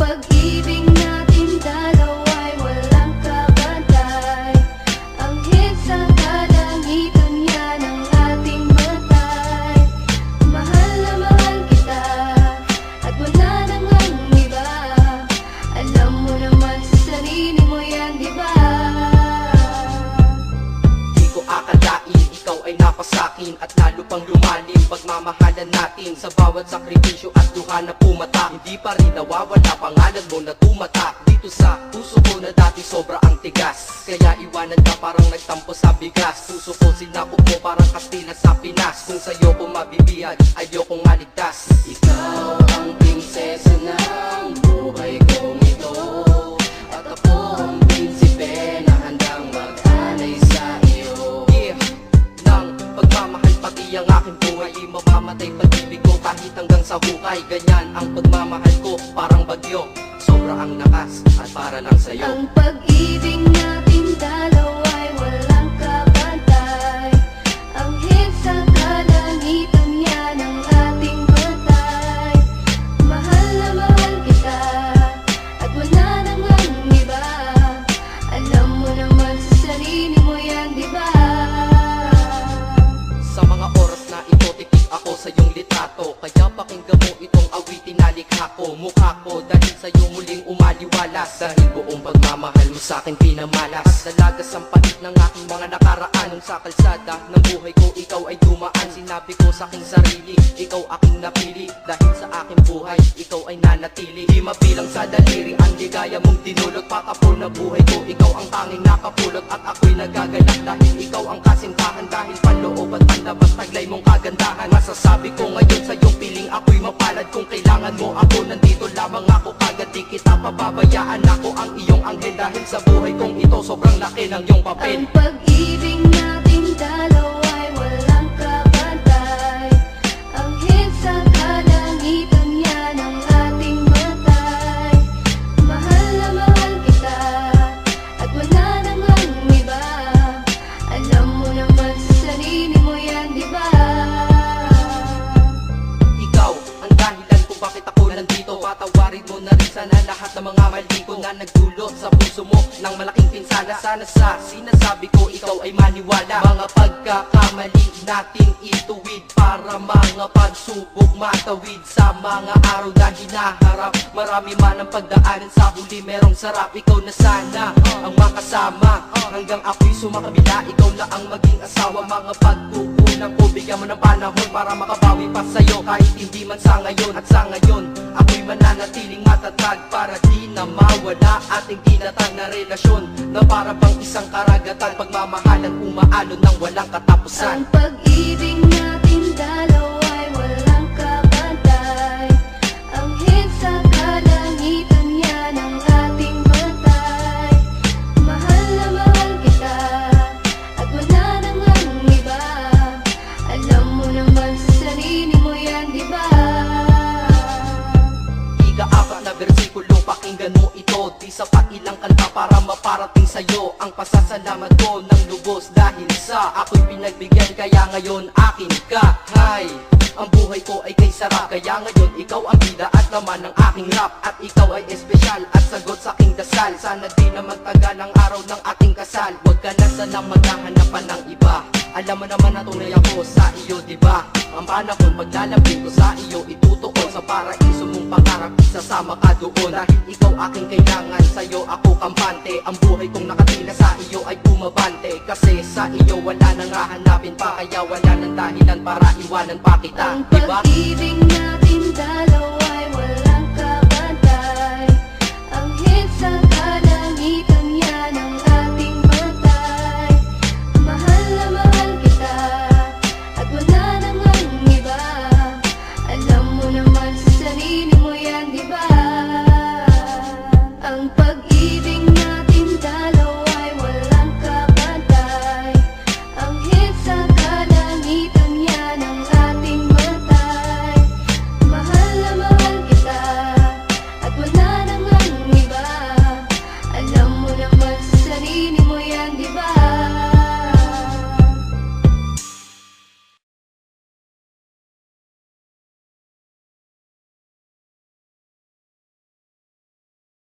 pag-ibig natin dalawa'y walang kabantay. Ang hit sa kalangitan yan ang ating matay. Mahal na mahal kita at wala nang ang iba. Alam mo naman sa sarili mo yan, diba? Di ko akalain ikaw ay napasakin at lalo pang lumalim pagmamahalan natin. Sa bawat sakripisyo at duha na pumata, hindi pa rin nawawala pangalan mo na tumata dito sa puso ko na dati sobra ang tigas. Kaya iwanan ka parang nagtampo sa bigas. Puso ko sinapok mo parang Kastila sa Pinas. Kung sa'yo ko mabibiyag, ayokong maligtas. Ikaw ang prinsesa ng buhay kong ito, at ako ang prinsipe na handang mag-alay sa iyo. Yeah, ng pagmamahal pati ang aking buhay, di mamamatay pag-ibig ko kahit hanggang sa hukay. Ganyan ang pagmamahal ko, parang bagyo, sobra ang lakas at para lang sa'yo. Ang pag-ibig natin dalawa'y walang kabantay. Ang hit sa kalangitan yan ang ating matay. Mahal na mahal kita at wala nang ang iba. Alam mo naman sa sarili mo yan, diba? Sa mga oras na ito, titig ako sa iyong litrato. Kaya pakinggan mo itong awitin na likha ko. Mukha ko dahil sa'yo muling umaliwalas. Dahil buong pagmamahal mo sa'kin pinamalas. Dalagas ang pait ng aking mga nakaraan. Nung sa kalsada ng buhay ko, ikaw ay dumaan. Sinabi ko sa aking sarili, ikaw aking napili. Dahil sa aking buhay, ikaw ay nanatili. Di mabilang sa daliri ang ligaya mong dinulot. Patapon na buhay ko, ikaw ang tanging nakapulot. At ako'y nagagalak dahil ikaw ang kasintahan. Dahil panloob at panlabas taglay mong kagandahan. Masasabi ko ngayon sa iyong piling ako'y mapalad. Kung kailangan mo ako, nandito lamang ako. Kagad di kita pababayaan, ako ang iyong anghel. Dahil sa buhay kong ito, sobrang laki ng iyong papel. Ang pag-ibig natin dalawa'y walang kabantay. Ang hit sa kalangitan yan ang ating matay. Mahal na mahal kita at wala nang ang iba. Alam mo naman sa sarili mo yan, diba? Ikaw ang dahilan kung bakit ako nandito. Patawarin mo na rin sana lahat ng mga mali ko na nagdulot sa puso mo ng malaking pinsala. Sana sa sinasabi ko ikaw ay maniwala. Mga pagkakamali natin ituwid para mga pagsubok matawid. Sa mga araw na hinaharap, marami man ang pagdaanan, sa huli merong sarap. Ikaw na sana ang makasama hanggang ako'y sumakabila. Ikaw na ang maging asawa. Mga pagkukulang ko, bigyan mo ng panahon para makabawi pa sa'yo. Kahit hindi man sa ngayon, at sa ngayon ako'y mananatiling matatag para di na mawala ating tinatag na relasyon na para bang isang karagatan. Pagmamahalan umaalon ng walang katapusan. Ang pag-ibig natin dalawa'y walang kabantay. Ang hit sa kalangitan yan ang ating matay. Mahal na mahal kita at wala nang ang iba. Alam mo naman sa sarili mo yan, diba? Ika-apat na bersikulo, pakinggan mo ito. Di sapat ilang kanta para maparating sa'yo ang pasasalamat ko ng lubos. Dahil sa ako'y pinagbigyan, kaya ngayon akin ka. Hay, ang buhay ko ay kay sarap. Kaya ngayon ikaw ang bida at laman ng aking rap. At ikaw ay espesyal at sagot sa aking dasal. Sana di na magtagal ang araw ng ating kasal. Huwag ka na sanang maghahanapan ng iba. Alam mo naman na tunay ako sa iyo, diba? Ang panahon paglalapit ko sa iyo, itutuon sa paraiso mong pangarap. Isasama ka doon dahil ikaw aking kailangan. Sa'yo ako kampante. Ang buhay kong nakatila sa iyo ay bumabante. Kasi sa iyo wala nang hahanapin pa. Kaya wala nang dahilan para iwanan pa kita, Ang diba? pag-ibig natin dalawa